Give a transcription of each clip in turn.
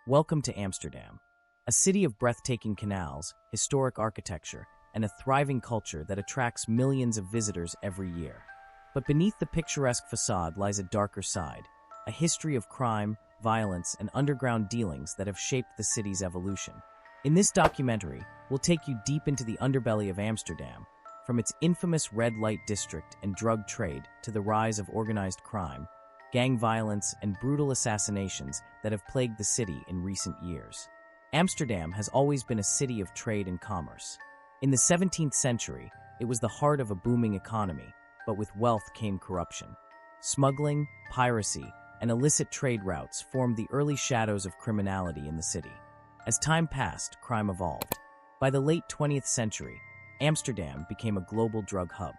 Welcome to Amsterdam, a city of breathtaking canals, historic architecture, and a thriving culture that attracts millions of visitors every year. But beneath the picturesque facade lies a darker side, a history of crime, violence, and underground dealings that have shaped the city's evolution. In this documentary, we'll take you deep into the underbelly of Amsterdam, from its infamous red light district and drug trade to the rise of organized crime, gang violence, and brutal assassinations that have plagued the city in recent years. Amsterdam has always been a city of trade and commerce. In the 17th century, it was the heart of a booming economy, but with wealth came corruption. Smuggling, piracy, and illicit trade routes formed the early shadows of criminality in the city. As time passed, crime evolved. By the late 20th century, Amsterdam became a global drug hub.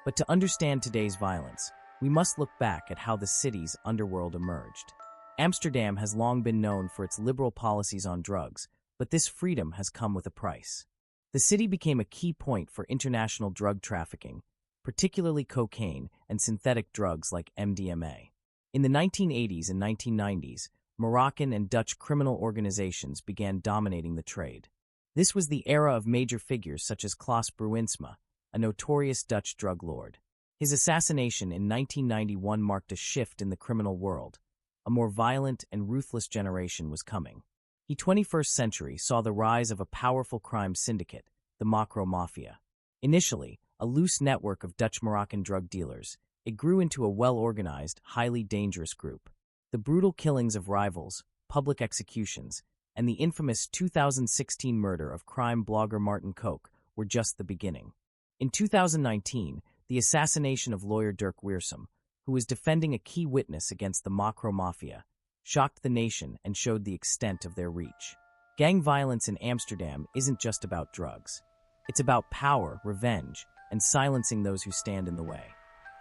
But to understand today's violence, we must look back at how the city's underworld emerged. Amsterdam has long been known for its liberal policies on drugs, but this freedom has come with a price. The city became a key point for international drug trafficking, particularly cocaine and synthetic drugs like MDMA. In the 1980s and 1990s, Moroccan and Dutch criminal organizations began dominating the trade. This was the era of major figures such as Klaas Bruinsma, a notorious Dutch drug lord. His assassination in 1991 marked a shift in the criminal world. A more violent and ruthless generation was coming. The 21st century saw the rise of a powerful crime syndicate, the Macro Mafia. Initially, a loose network of Dutch-Moroccan drug dealers, it grew into a well-organized, highly dangerous group. The brutal killings of rivals, public executions, and the infamous 2016 murder of crime blogger Martin Koch were just the beginning. In 2019, the assassination of lawyer Dirk Wiersum, who was defending a key witness against the Macro Mafia, shocked the nation and showed the extent of their reach. Gang violence in Amsterdam isn't just about drugs. It's about power, revenge, and silencing those who stand in the way.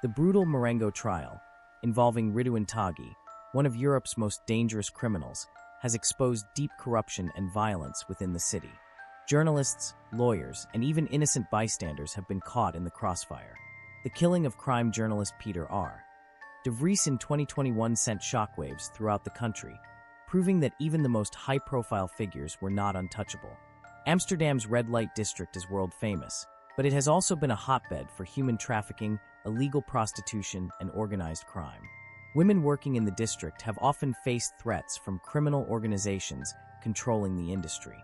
The brutal Marengo trial, involving Ridouan Taghi, one of Europe's most dangerous criminals, has exposed deep corruption and violence within the city. Journalists, lawyers, and even innocent bystanders have been caught in the crossfire. The killing of crime journalist Peter R. de Vries in 2021 sent shockwaves throughout the country, proving that even the most high-profile figures were not untouchable. Amsterdam's red light district is world-famous, but it has also been a hotbed for human trafficking, illegal prostitution, and organized crime. Women working in the district have often faced threats from criminal organizations controlling the industry.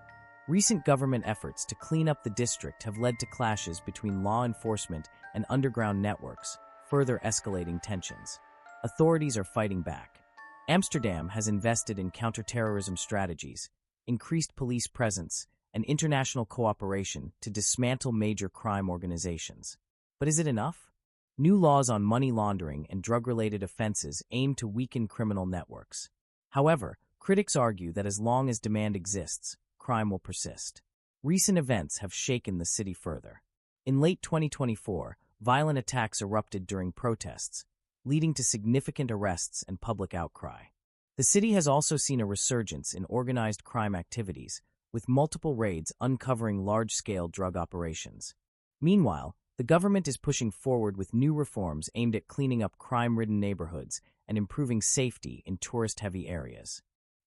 Recent government efforts to clean up the district have led to clashes between law enforcement and underground networks, further escalating tensions. Authorities are fighting back. Amsterdam has invested in counterterrorism strategies, increased police presence, and international cooperation to dismantle major crime organizations. But is it enough? New laws on money laundering and drug-related offenses aim to weaken criminal networks. However, critics argue that as long as demand exists, crime will persist. Recent events have shaken the city further. In late 2024, violent attacks erupted during protests, leading to significant arrests and public outcry. The city has also seen a resurgence in organized crime activities, with multiple raids uncovering large-scale drug operations. Meanwhile, the government is pushing forward with new reforms aimed at cleaning up crime-ridden neighborhoods and improving safety in tourist-heavy areas.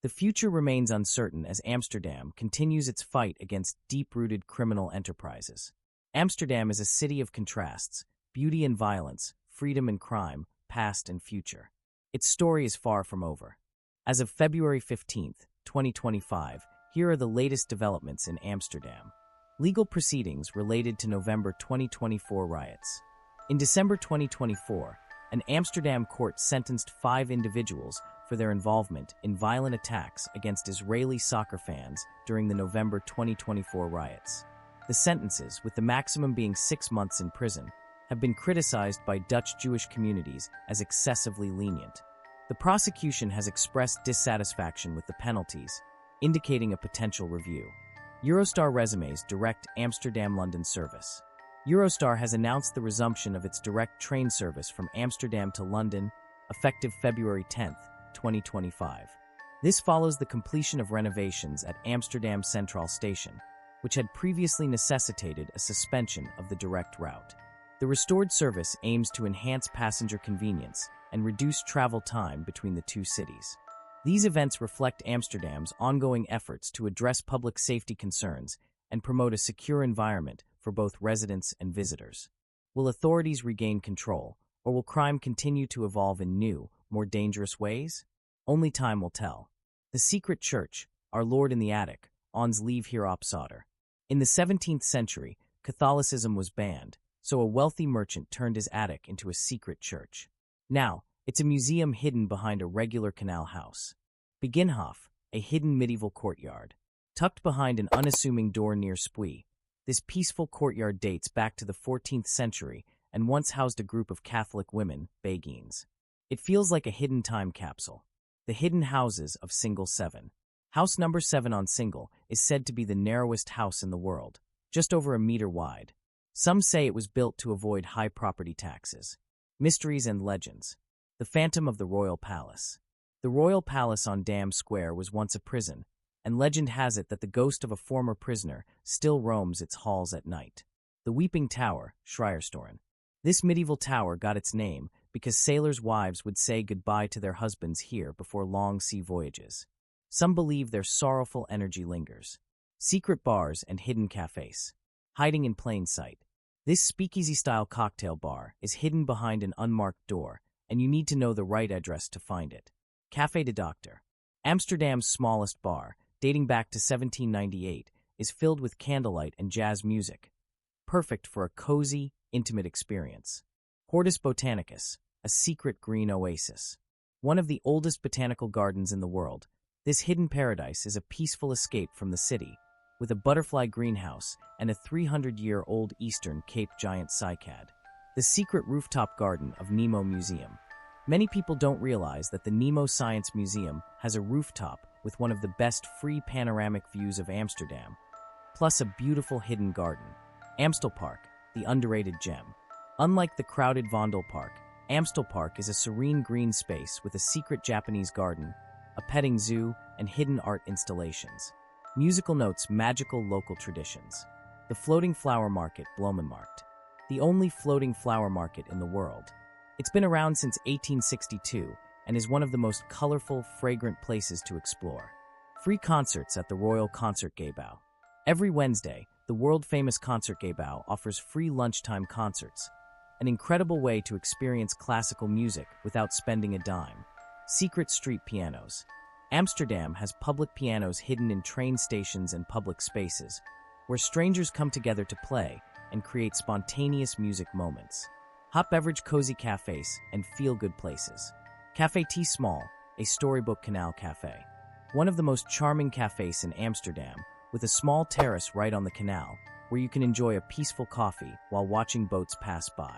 The future remains uncertain as Amsterdam continues its fight against deep-rooted criminal enterprises. Amsterdam is a city of contrasts, beauty and violence, freedom and crime, past and future. Its story is far from over. As of February 15, 2025, here are the latest developments in Amsterdam. Legal proceedings related to November 2024 riots. In December 2024, an Amsterdam court sentenced 5 individuals for their involvement in violent attacks against Israeli soccer fans during the November 2024 riots. The sentences, with the maximum being 6 months in prison, have been criticized by Dutch Jewish communities as excessively lenient. The prosecution has expressed dissatisfaction with the penalties, indicating a potential review. Eurostar resumes direct Amsterdam-London service. Eurostar has announced the resumption of its direct train service from Amsterdam to London, effective February 10, 2025. This follows the completion of renovations at Amsterdam Central Station, which had previously necessitated a suspension of the direct route. The restored service aims to enhance passenger convenience and reduce travel time between the two cities. These events reflect Amsterdam's ongoing efforts to address public safety concerns and promote a secure environment for both residents and visitors. Will authorities regain control, or will crime continue to evolve in new, more dangerous ways? Only time will tell. The secret church, Our Lord in the Attic, ons lief hier op zolder. In the 17th century, Catholicism was banned, so a wealthy merchant turned his attic into a secret church. Now, it's a museum hidden behind a regular canal house. Beginhof, a hidden medieval courtyard. Tucked behind an unassuming door near Spui, this peaceful courtyard dates back to the 14th century and once housed a group of Catholic women, Beguines. It feels like a hidden time capsule. The hidden houses of Single 7. House number 7 on Single is said to be the narrowest house in the world, just over a meter wide. Some say it was built to avoid high property taxes. Mysteries and legends. The Phantom of the Royal Palace. The Royal Palace on Dam Square was once a prison, and legend has it that the ghost of a former prisoner still roams its halls at night. The Weeping Tower, Schreierstoren. This medieval tower got its name because sailors' wives would say goodbye to their husbands here before long sea voyages. Some believe their sorrowful energy lingers. Secret bars and hidden cafes. Hiding in plain sight. This speakeasy-style cocktail bar is hidden behind an unmarked door, and you need to know the right address to find it. Café de Doctor. Amsterdam's smallest bar, dating back to 1798, is filled with candlelight and jazz music. Perfect for a cozy, intimate experience. Hortus Botanicus, a secret green oasis. One of the oldest botanical gardens in the world, this hidden paradise is a peaceful escape from the city, with a butterfly greenhouse and a 300-year-old Eastern Cape giant cycad. The secret rooftop garden of Nemo Museum. Many people don't realize that the Nemo Science Museum has a rooftop with one of the best free panoramic views of Amsterdam, plus a beautiful hidden garden. Amstel Park, the underrated gem. Unlike the crowded Vondel Park, Amstel Park is a serene green space with a secret Japanese garden, a petting zoo, and hidden art installations. Musical notes, magical local traditions. The Floating Flower Market, Bloemenmarkt. The only floating flower market in the world. It's been around since 1862 and is one of the most colorful, fragrant places to explore. Free concerts at the Royal Concertgebouw. Every Wednesday, the world-famous Concertgebouw offers free lunchtime concerts, an incredible way to experience classical music without spending a dime. Secret street pianos. Amsterdam has public pianos hidden in train stations and public spaces, where strangers come together to play and create spontaneous music moments. Hot beverage cozy cafes and feel-good places. Café T Small, a storybook canal cafe. One of the most charming cafes in Amsterdam, with a small terrace right on the canal, where you can enjoy a peaceful coffee while watching boats pass by.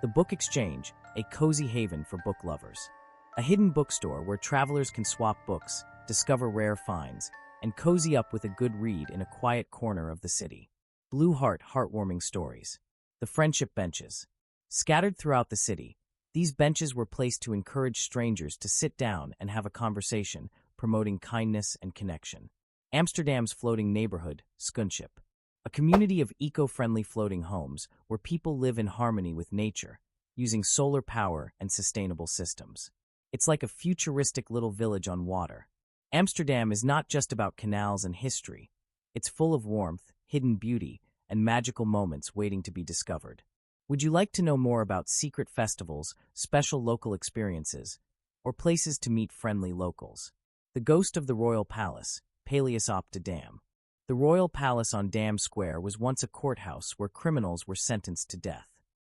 The Book Exchange, a cozy haven for book lovers. A hidden bookstore where travelers can swap books, discover rare finds, and cozy up with a good read in a quiet corner of the city. Blue Heart, heartwarming stories. The Friendship Benches. Scattered throughout the city, these benches were placed to encourage strangers to sit down and have a conversation, promoting kindness and connection. Amsterdam's floating neighborhood, Skunship. A community of eco-friendly floating homes where people live in harmony with nature, using solar power and sustainable systems. It's like a futuristic little village on water. Amsterdam is not just about canals and history. It's full of warmth, hidden beauty, and magical moments waiting to be discovered. Would you like to know more about secret festivals, special local experiences, or places to meet friendly locals? The Ghost of the Royal Palace, Paleis op de Dam. The Royal Palace on Dam Square was once a courthouse where criminals were sentenced to death.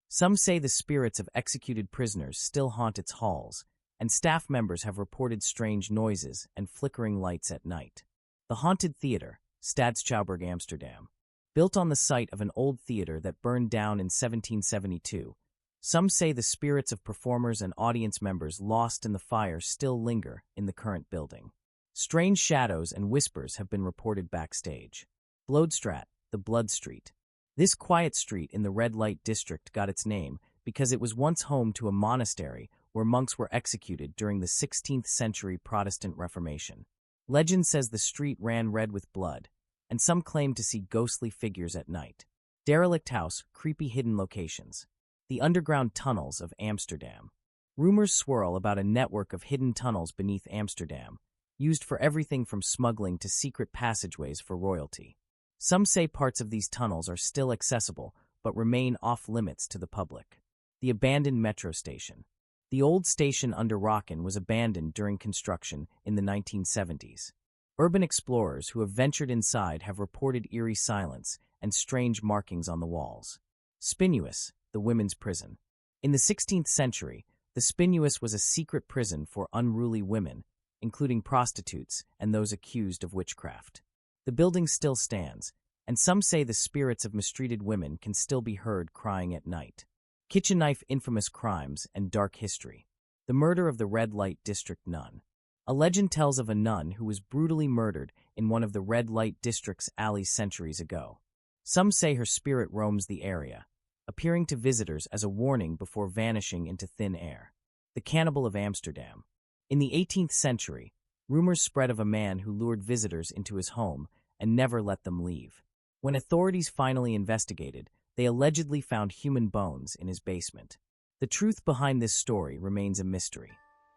Some say the spirits of executed prisoners still haunt its halls, and staff members have reported strange noises and flickering lights at night. The Haunted Theater, Stadschouwburg, Amsterdam. Built on the site of an old theater that burned down in 1772, some say the spirits of performers and audience members lost in the fire still linger in the current building. Strange shadows and whispers have been reported backstage. Bloedstraat, the Blood Street. This quiet street in the red light district got its name because it was once home to a monastery where monks were executed during the 16th century Protestant Reformation. Legend says the street ran red with blood, and some claim to see ghostly figures at night. Derelict House, creepy hidden locations. The underground tunnels of Amsterdam. Rumors swirl about a network of hidden tunnels beneath Amsterdam, used for everything from smuggling to secret passageways for royalty. Some say parts of these tunnels are still accessible, but remain off-limits to the public. The abandoned metro station. The old station under Rockin was abandoned during construction in the 1970s. Urban explorers who have ventured inside have reported eerie silence and strange markings on the walls. Spinuous, the women's prison. In the 16th century, the Spinuous was a secret prison for unruly women, including prostitutes and those accused of witchcraft. The building still stands, and some say the spirits of mistreated women can still be heard crying at night. Kitchen knife infamous crimes and dark history. The murder of the red light district nun. A legend tells of a nun who was brutally murdered in one of the red light district's alleys centuries ago. Some say her spirit roams the area, appearing to visitors as a warning before vanishing into thin air. The cannibal of Amsterdam. In the 18th century, rumors spread of a man who lured visitors into his home and never let them leave. When authorities finally investigated, they allegedly found human bones in his basement. The truth behind this story remains a mystery.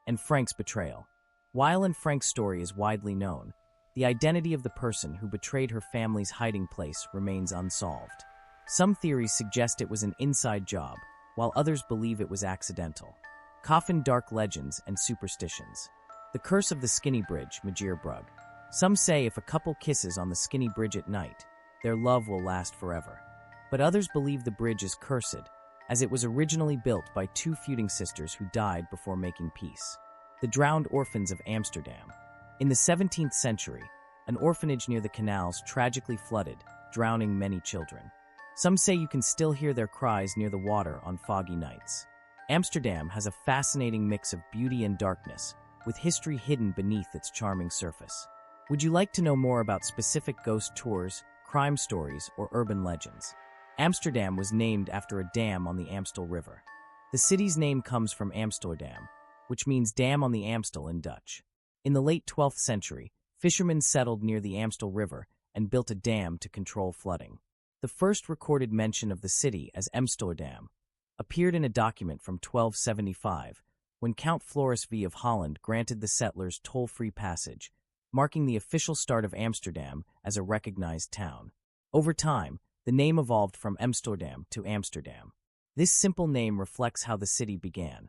And Frank's betrayal. While Anne Frank's story is widely known, the identity of the person who betrayed her family's hiding place remains unsolved. Some theories suggest it was an inside job, while others believe it was accidental. Coffin dark legends and superstitions. The curse of the Skinny Bridge, Majirbrug. Some say if a couple kisses on the Skinny Bridge at night, their love will last forever. But others believe the bridge is cursed, as it was originally built by two feuding sisters who died before making peace. The drowned orphans of Amsterdam. In the 17th century, an orphanage near the canals tragically flooded, drowning many children. Some say you can still hear their cries near the water on foggy nights. Amsterdam has a fascinating mix of beauty and darkness, with history hidden beneath its charming surface. Would you like to know more about specific ghost tours, crime stories, or urban legends? Amsterdam was named after a dam on the Amstel River. The city's name comes from Amsterdam, which means dam on the Amstel in Dutch. In the late 12th century, fishermen settled near the Amstel River and built a dam to control flooding. The first recorded mention of the city as Amsterdam appeared in a document from 1275, when Count Floris V of Holland granted the settlers toll-free passage, marking the official start of Amsterdam as a recognized town. Over time, the name evolved from Amsterdam to Amsterdam. This simple name reflects how the city began.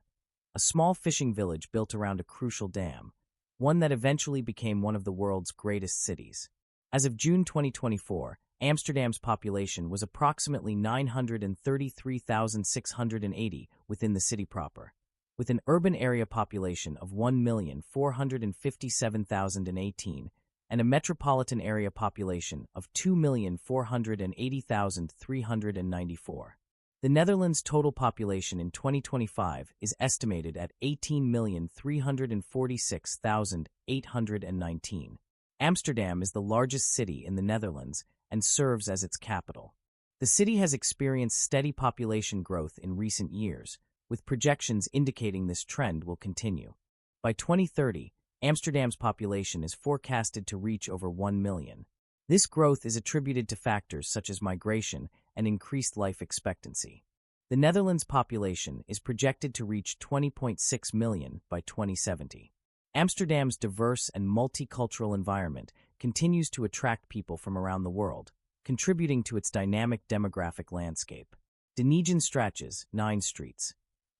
A small fishing village built around a crucial dam, one that eventually became one of the world's greatest cities. As of June 2024, Amsterdam's population was approximately 933,680 within the city proper, with an urban area population of 1,457,018 and a metropolitan area population of 2,480,394. The Netherlands' total population in 2025 is estimated at 18,346,819. Amsterdam is the largest city in the Netherlands and serves as its capital. The city has experienced steady population growth in recent years, with projections indicating this trend will continue. By 2030, Amsterdam's population is forecasted to reach over 1 million. This growth is attributed to factors such as migration and increased life expectancy. The Netherlands' population is projected to reach 20.6 million by 2070. Amsterdam's diverse and multicultural environment continues to attract people from around the world, contributing to its dynamic demographic landscape. De Nijnstraatjes, 9 streets.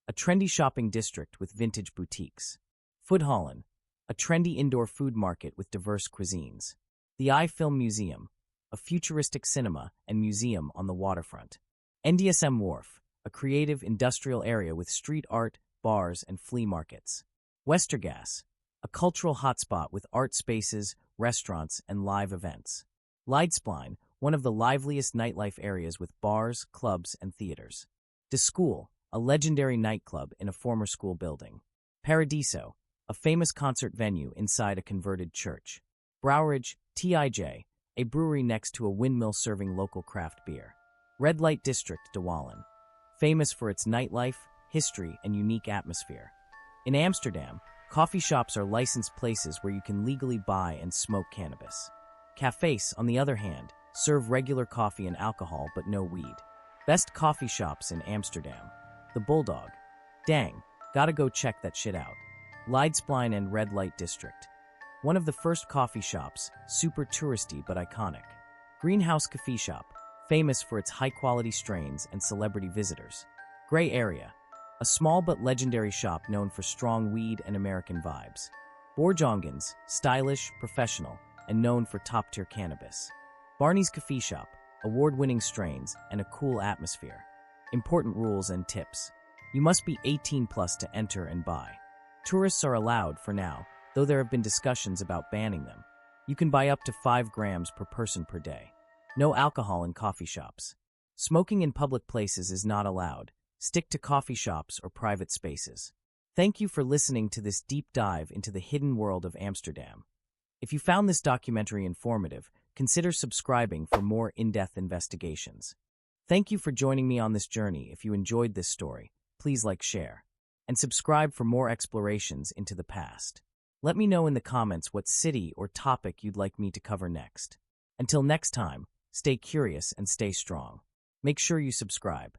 A trendy shopping district with vintage boutiques. Foodhallen, a trendy indoor food market with diverse cuisines. The I Film Museum, a futuristic cinema and museum on the waterfront. NDSM Wharf, a creative industrial area with street art, bars, and flea markets. Westergas, a cultural hotspot with art spaces, restaurants, and live events. Leidseplein, one of the liveliest nightlife areas with bars, clubs, and theaters. De School, a legendary nightclub in a former school building. Paradiso, a famous concert venue inside a converted church. Brouwerij, TIJ, a brewery next to a windmill serving local craft beer. Red Light District, De Wallen, famous for its nightlife, history, and unique atmosphere. In Amsterdam, coffee shops are licensed places where you can legally buy and smoke cannabis. Cafés, on the other hand, serve regular coffee and alcohol but no weed. Best coffee shops in Amsterdam. The Bulldog. Dang, gotta go check that shit out. Leidseplein and Red Light District. One of the first coffee shops, super touristy but iconic. Greenhouse Coffee Shop, famous for its high-quality strains and celebrity visitors. Gray Area, a small but legendary shop known for strong weed and American vibes. Borjongens, stylish, professional, and known for top-tier cannabis. Barney's Coffee Shop, award-winning strains and a cool atmosphere. Important rules and tips. You must be 18 plus to enter and buy. Tourists are allowed for now, though there have been discussions about banning them. You can buy up to 5 grams per person per day. No alcohol in coffee shops. Smoking in public places is not allowed. Stick to coffee shops or private spaces. Thank you for listening to this deep dive into the hidden world of Amsterdam. If you found this documentary informative, consider subscribing for more in-depth investigations. Thank you for joining me on this journey. If you enjoyed this story, please like, share, and subscribe for more explorations into the past. Let me know in the comments what city or topic you'd like me to cover next. Until next time, stay curious and stay strong. Make sure you subscribe.